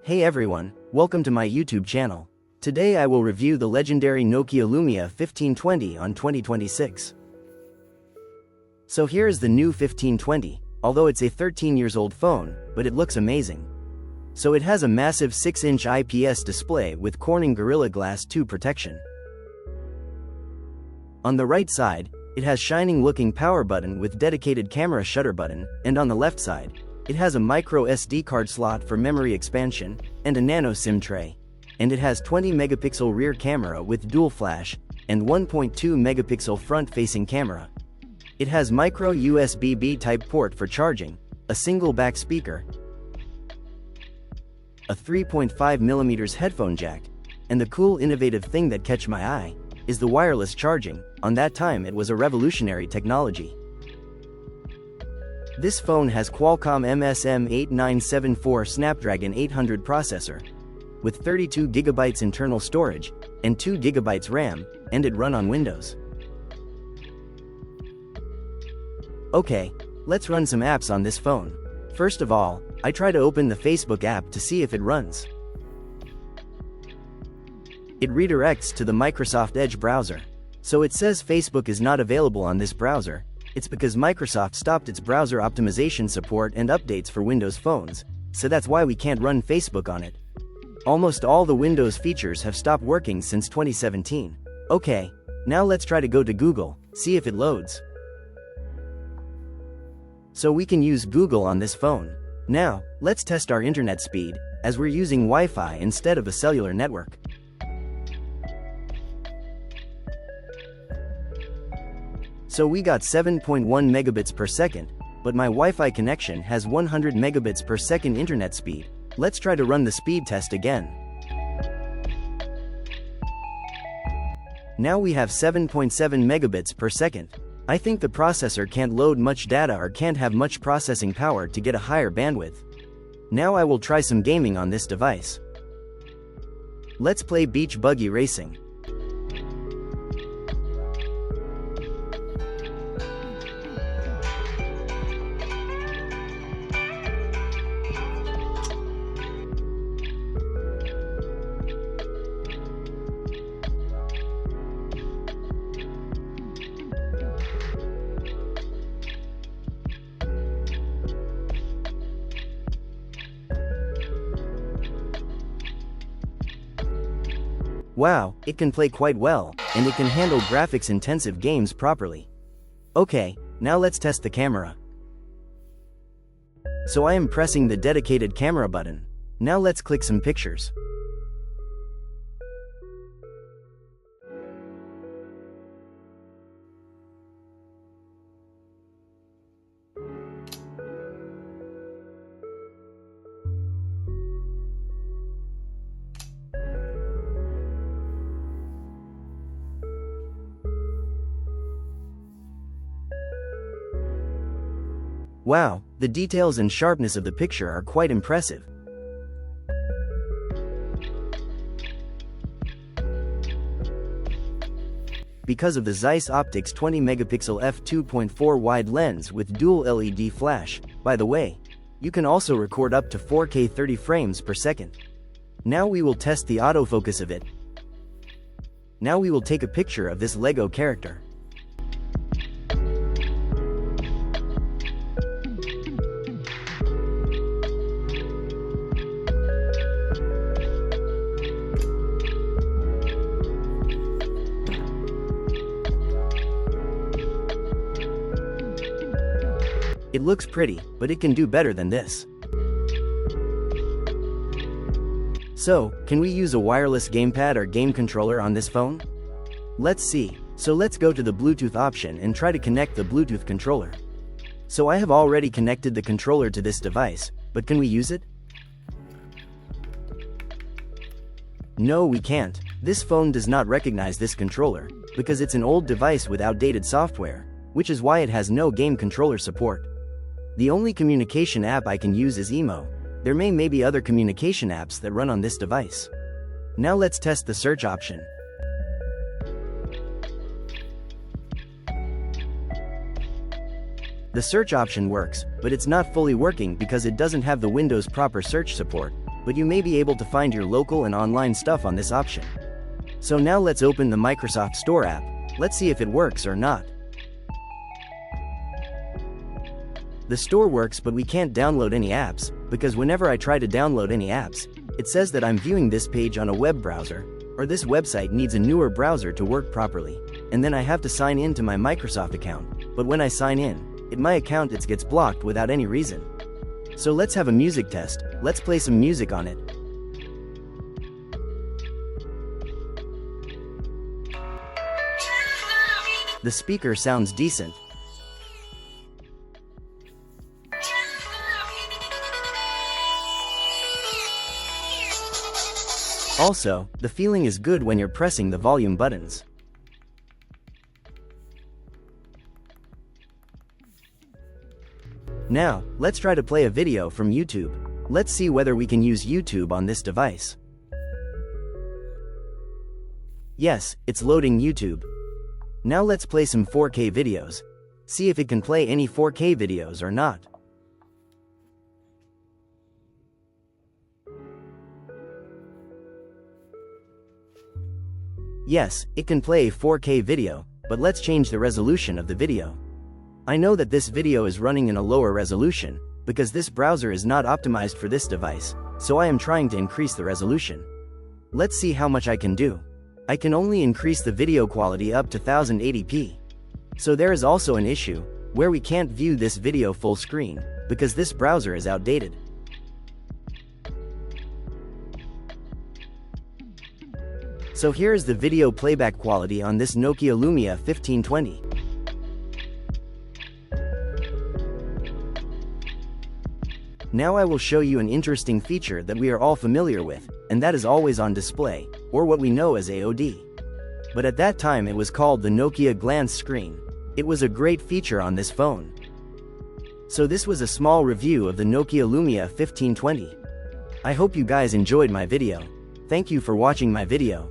Hey everyone, welcome to my YouTube channel. Today I will review the legendary Nokia Lumia 1520 on 2026. So here is the new 1520, although it's a 13 years old phone, but it looks amazing. So it has a massive 6-inch IPS display with Corning Gorilla Glass 2 protection. On the right side, it has shining looking power button with dedicated camera shutter button, and on the left side, it has a micro SD card slot for memory expansion, and a nano SIM tray. And it has 20 megapixel rear camera with dual flash, and 1.2 megapixel front-facing camera. It has micro USB-B type port for charging, a single back speaker, a 3.5mm headphone jack, and the cool innovative thing that catch my eye is the wireless charging. On that time it was a revolutionary technology. This phone has Qualcomm MSM8974 Snapdragon 800 processor, with 32GB internal storage, and 2GB RAM, and it run on Windows. Okay, let's run some apps on this phone. First of all, I try to open the Facebook app to see if it runs. It redirects to the Microsoft Edge browser. So it says Facebook is not available on this browser. It's because Microsoft stopped its browser optimization support and updates for Windows phones, so that's why we can't run Facebook on it. Almost all the Windows features have stopped working since 2017. Okay, now let's try to go to Google, see if it loads. So we can use Google on this phone. Now, let's test our internet speed, as we're using Wi-Fi instead of a cellular network. So we got 7.1 megabits per second, but my Wi-Fi connection has 100 megabits per second internet speed. Let's try to run the speed test again. Now we have 7.7 megabits per second. I think the processor can't load much data or can't have much processing power to get a higher bandwidth. Now I will try some gaming on this device. Let's play Beach Buggy Racing. Wow, it can play quite well, and it can handle graphics-intensive games properly. Okay, now let's test the camera. So I am pressing the dedicated camera button. Now let's click some pictures. Wow, the details and sharpness of the picture are quite impressive. Because of the Zeiss Optics 20 megapixel f2.4 wide lens with dual LED flash. By the way, you can also record up to 4K 30 frames per second. Now we will test the autofocus of it. Now we will take a picture of this Lego character. It looks pretty, but it can do better than this. So, can we use a wireless gamepad or game controller on this phone? Let's see. So let's go to the Bluetooth option and try to connect the Bluetooth controller. So I have already connected the controller to this device, but can we use it? No, we can't. This phone does not recognize this controller, because it's an old device with outdated software, which is why it has no game controller support. The only communication app I can use is Emo. There may be other communication apps that run on this device. Now let's test the search option. The search option works, but it's not fully working because it doesn't have the Windows proper search support. but you may be able to find your local and online stuff on this option. So now let's open the Microsoft Store app. Let's see if it works or not. The store works, but we can't download any apps, because whenever I try to download any apps, it says that I'm viewing this page on a web browser, or this website needs a newer browser to work properly, and then I have to sign in to my Microsoft account, but when I sign in, my account gets blocked without any reason. So let's have a music test. Let's play some music on it. The speaker sounds decent. Also, the feeling is good when you're pressing the volume buttons. Now, let's try to play a video from YouTube. Let's see whether we can use YouTube on this device. Yes, it's loading YouTube. Now let's play some 4K videos. See if it can play any 4K videos or not. Yes, it can play a 4K video, but let's change the resolution of the video. I know that this video is running in a lower resolution, because this browser is not optimized for this device, so I am trying to increase the resolution. Let's see how much I can do. I can only increase the video quality up to 1080p. So there is also an issue, where we can't view this video full screen, because this browser is outdated. So here is the video playback quality on this Nokia Lumia 1520. Now I will show you an interesting feature that we are all familiar with, and that is always on display, or what we know as AOD. But at that time it was called the Nokia glance screen. It was a great feature on this phone. So this was a small review of the Nokia Lumia 1520. I hope you guys enjoyed my video. Thank you for watching my video.